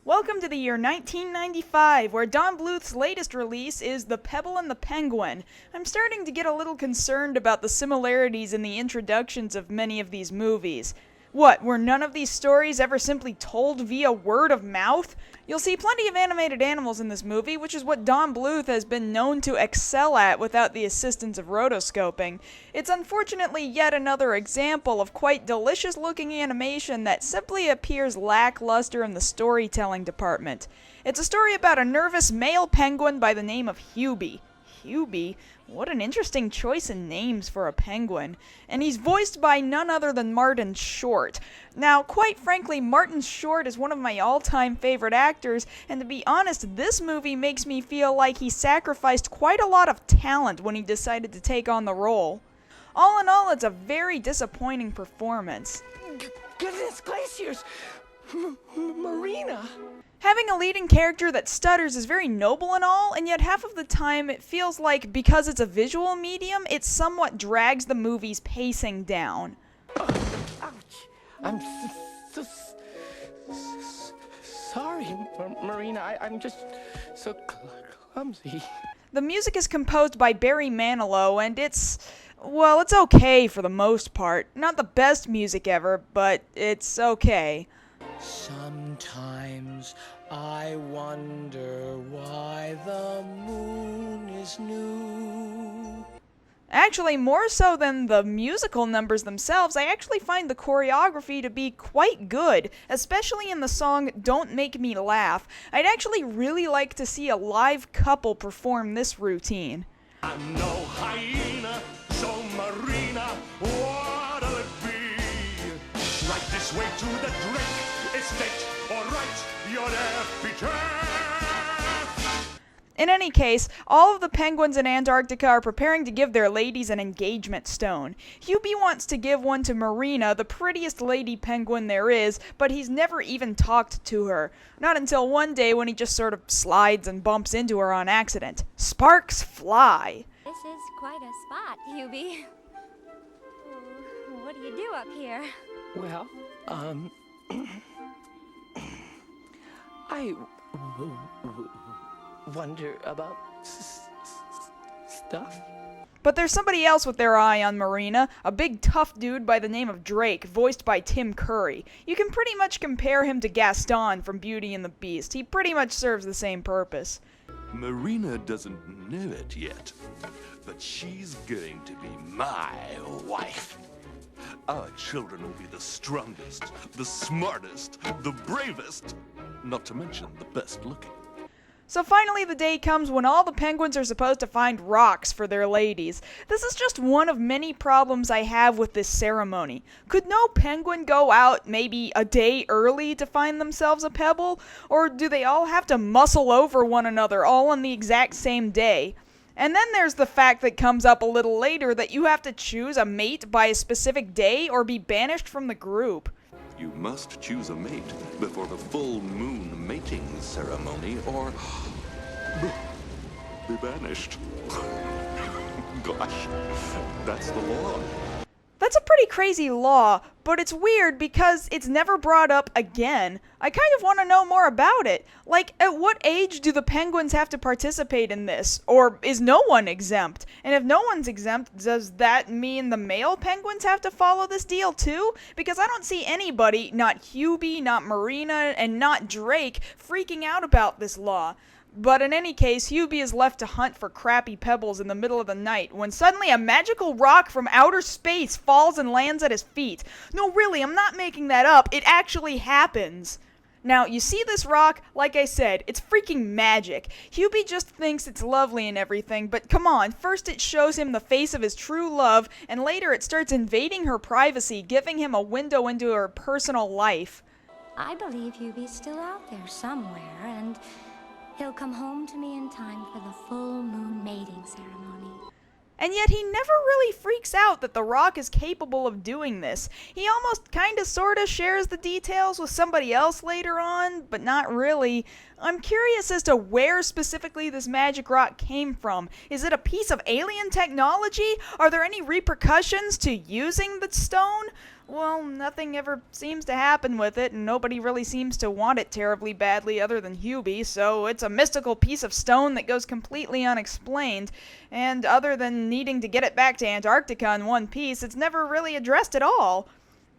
Welcome to the year 1995, where Don Bluth's latest release is The Pebble and the Penguin. I'm starting to get a little concerned about the similarities in the introductions of many of these movies. What, were none of these stories ever simply told via word of mouth? You'll see plenty of animated animals in this movie, which is what Don Bluth has been known to excel at without the assistance of rotoscoping. It's unfortunately yet another example of quite delicious-looking animation that simply appears lackluster in the storytelling department. It's a story about a nervous male penguin by the name of Hubie. Hubie? What an interesting choice in names for a penguin. And he's voiced by none other than Martin Short. Now, quite frankly, Martin Short is one of my all-time favorite actors, and to be honest, this movie makes me feel like he sacrificed quite a lot of talent when he decided to take on the role. All in all, it's a very disappointing performance. Goodness glaciers! Marina! Having a leading character that stutters is very noble and all, and yet half of the time it feels like because it's a visual medium, it somewhat drags the movie's pacing down. Ouch! I'm sorry, Marina. I'm just so clumsy. The music is composed by Barry Manilow, and it's okay for the most part. Not the best music ever, but it's okay. Sometimes I wonder why the moon is new. Actually, more so than the musical numbers themselves, I actually find the choreography to be quite good, especially in the song Don't Make Me Laugh. I'd actually really like to see a live couple perform this routine. I'm no hyena, so Marina, what'll it be? Right this way to the drink. Estate, or right, your epitaph. In any case, all of the penguins in Antarctica are preparing to give their ladies an engagement stone. Hubie wants to give one to Marina, the prettiest lady penguin there is, but he's never even talked to her. Not until one day when he just sort of slides and bumps into her on accident. Sparks fly. This is quite a spot, Hubie. What do you do up here? Well, I wonder about stuff. But there's somebody else with their eye on Marina, a big tough dude by the name of Drake, voiced by Tim Curry. You can pretty much compare him to Gaston from Beauty and the Beast. He pretty much serves the same purpose. Marina doesn't know it yet, but she's going to be my wife. Our children will be the strongest, the smartest, the bravest, not to mention the best looking. So finally the day comes when all the penguins are supposed to find rocks for their ladies. This is just one of many problems I have with this ceremony. Could no penguin go out maybe a day early to find themselves a pebble? Or do they all have to muscle over one another all on the exact same day? And then there's the fact that comes up a little later that you have to choose a mate by a specific day or be banished from the group. You must choose a mate before the full moon mating ceremony or be banished. Gosh, that's the law. That's a pretty crazy law, but it's weird because it's never brought up again. I kind of want to know more about it. Like, at what age do the penguins have to participate in this? Or is no one exempt? And if no one's exempt, does that mean the male penguins have to follow this deal too? Because I don't see anybody, not Hubie, not Marina, and not Drake, freaking out about this law. But in any case, Hubie is left to hunt for crappy pebbles in the middle of the night when suddenly a magical rock from outer space falls and lands at his feet. No, really, I'm not making that up. It actually happens. Now, you see this rock? Like I said, it's freaking magic. Hubie just thinks it's lovely and everything, but come on, first it shows him the face of his true love, and later it starts invading her privacy, giving him a window into her personal life. I believe Hubie's still out there somewhere, and he'll come home to me in time for the full moon mating ceremony. And yet he never really freaks out that the rock is capable of doing this. He almost kinda sorta shares the details with somebody else later on, but not really. I'm curious as to where specifically this magic rock came from. Is it a piece of alien technology? Are there any repercussions to using the stone? well, nothing ever seems to happen with it, and nobody really seems to want it terribly badly other than Hubie, so it's a mystical piece of stone that goes completely unexplained, and other than needing to get it back to Antarctica in one piece, it's never really addressed at all.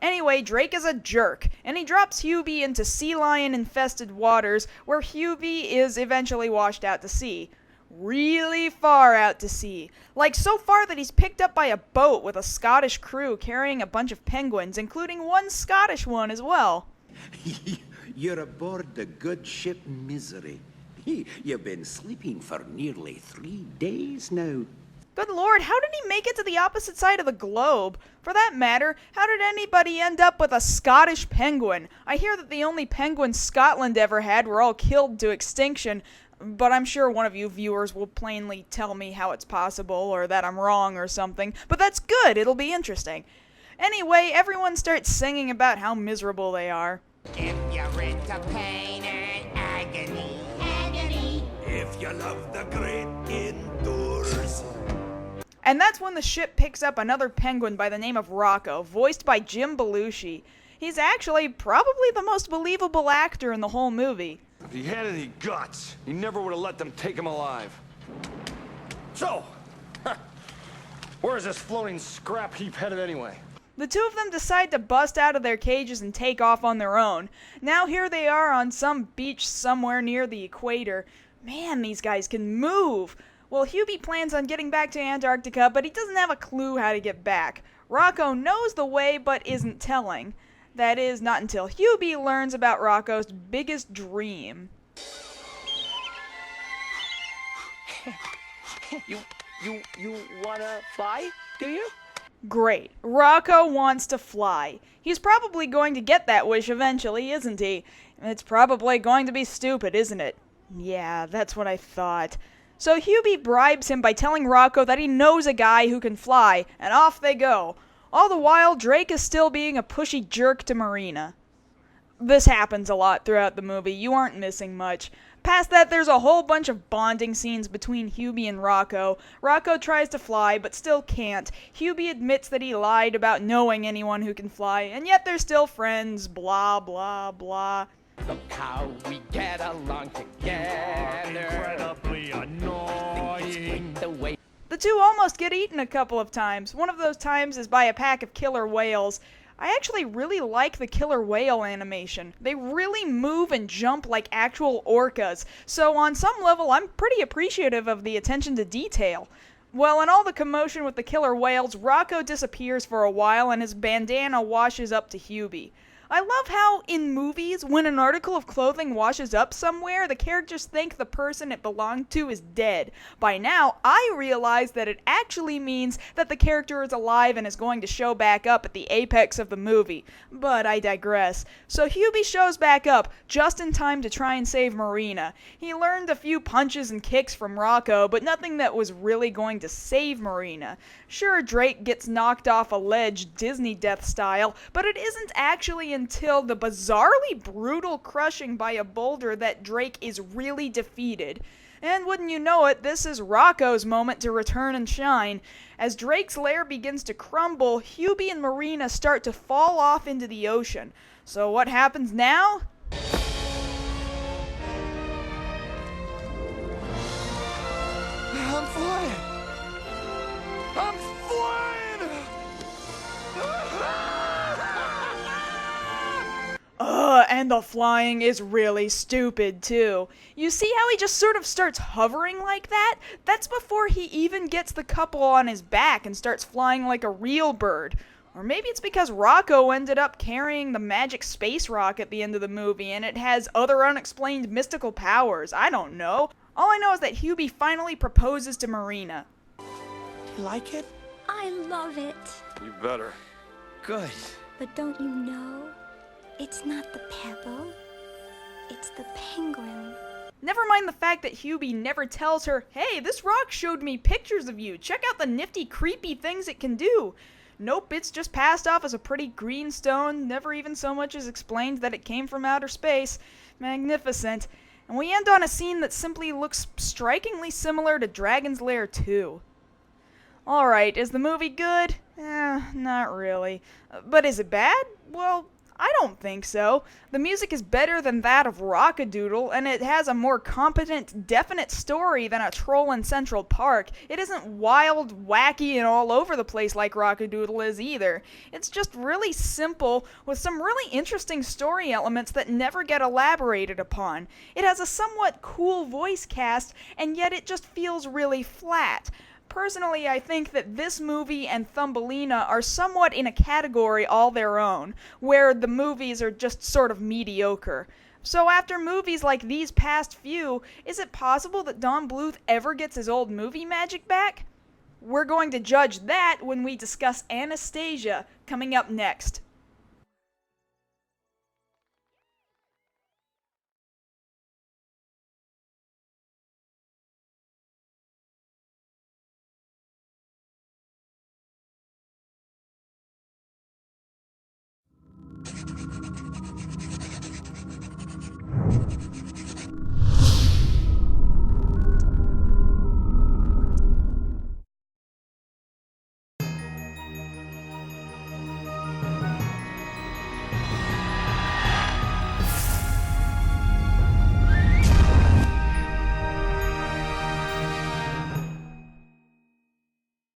Anyway, Drake is a jerk, and he drops Hubie into sea lion-infested waters, where Hubie is eventually washed out to sea. Really far out to sea. Like, so far that he's picked up by a boat with a Scottish crew carrying a bunch of penguins, including one Scottish one as well. You're aboard the good ship Misery. You've been sleeping for nearly 3 days now. Good lord, how did he make it to the opposite side of the globe? For that matter, how did anybody end up with a Scottish penguin? I hear that the only penguins Scotland ever had were all killed to extinction, but I'm sure one of you viewers will plainly tell me how it's possible, or that I'm wrong or something. But that's good, it'll be interesting. Anyway, everyone starts singing about how miserable they are. If you're into pain and agony, If you love the great indoors. And that's when the ship picks up another penguin by the name of Rocco, voiced by Jim Belushi. He's actually probably the most believable actor in the whole movie. If he had any guts, he never would have let them take him alive. So, where is this floating scrap heap headed anyway? The two of them decide to bust out of their cages and take off on their own. Now here they are on some beach somewhere near the equator. Man, these guys can move! Well, Hubie plans on getting back to Antarctica, but he doesn't have a clue how to get back. Rocco knows the way, but isn't telling. That is, not until Hubie learns about Rocco's biggest dream. You wanna fly, do you? Great. Rocco wants to fly. He's probably going to get that wish eventually, isn't he? It's probably going to be stupid, isn't it? Yeah, that's what I thought. So Hubie bribes him by telling Rocco that he knows a guy who can fly, and off they go. All the while, Drake is still being a pushy jerk to Marina. This happens a lot throughout the movie. You aren't missing much. Past that, there's a whole bunch of bonding scenes between Hubie and Rocco. Rocco tries to fly, but still can't. Hubie admits that he lied about knowing anyone who can fly, and yet they're still friends, blah, blah, blah. Look how we get along together. Incredibly annoying. The way The two almost get eaten a couple of times. One of those times is by a pack of killer whales. I actually really like the killer whale animation. They really move and jump like actual orcas, so on some level I'm pretty appreciative of the attention to detail. Well, in all the commotion with the killer whales, Rocco disappears for a while and his bandana washes up to Hubie. I love how, in movies, when an article of clothing washes up somewhere, the characters think the person it belonged to is dead. By now, I realize that it actually means that the character is alive and is going to show back up at the apex of the movie. But I digress. So Hubie shows back up, just in time to try and save Marina. He learned a few punches and kicks from Rocco, but nothing that was really going to save Marina. Sure, Drake gets knocked off a ledge Disney death style, but it isn't actually until the bizarrely brutal crushing by a boulder that Drake is really defeated. And wouldn't you know it, this is Rocco's moment to return and shine. As Drake's lair begins to crumble, Hubie and Marina start to fall off into the ocean. So what happens now? I'm flying! I'm flying! And the flying is really stupid, too. You see how he just sort of starts hovering like that? That's before he even gets the couple on his back and starts flying like a real bird. Or maybe it's because Rocco ended up carrying the magic space rock at the end of the movie and it has other unexplained mystical powers. I don't know. All I know is that Hubie finally proposes to Marina. you like it? I love it. You better. Good. But don't you know? It's not the pebble. It's the penguin. Never mind the fact that Hubie never tells her, hey, this rock showed me pictures of you. Check out the nifty, creepy things it can do. Nope, it's just passed off as a pretty green stone, never even so much as explained that it came from outer space. Magnificent. And we end on a scene that simply looks strikingly similar to Dragon's Lair 2. Alright, is the movie good? Not really. But is it bad? Well, I don't think so. The music is better than that of Rockadoodle, and it has a more competent, definite story than a Troll in Central Park. It isn't wild, wacky, and all over the place like Rockadoodle is either. It's just really simple, with some really interesting story elements that never get elaborated upon. It has a somewhat cool voice cast, and yet it just feels really flat. Personally, I think that this movie and Thumbelina are somewhat in a category all their own, where the movies are just sort of mediocre. So after movies like these past few, is it possible that Don Bluth ever gets his old movie magic back? We're going to judge that when we discuss Anastasia, coming up next.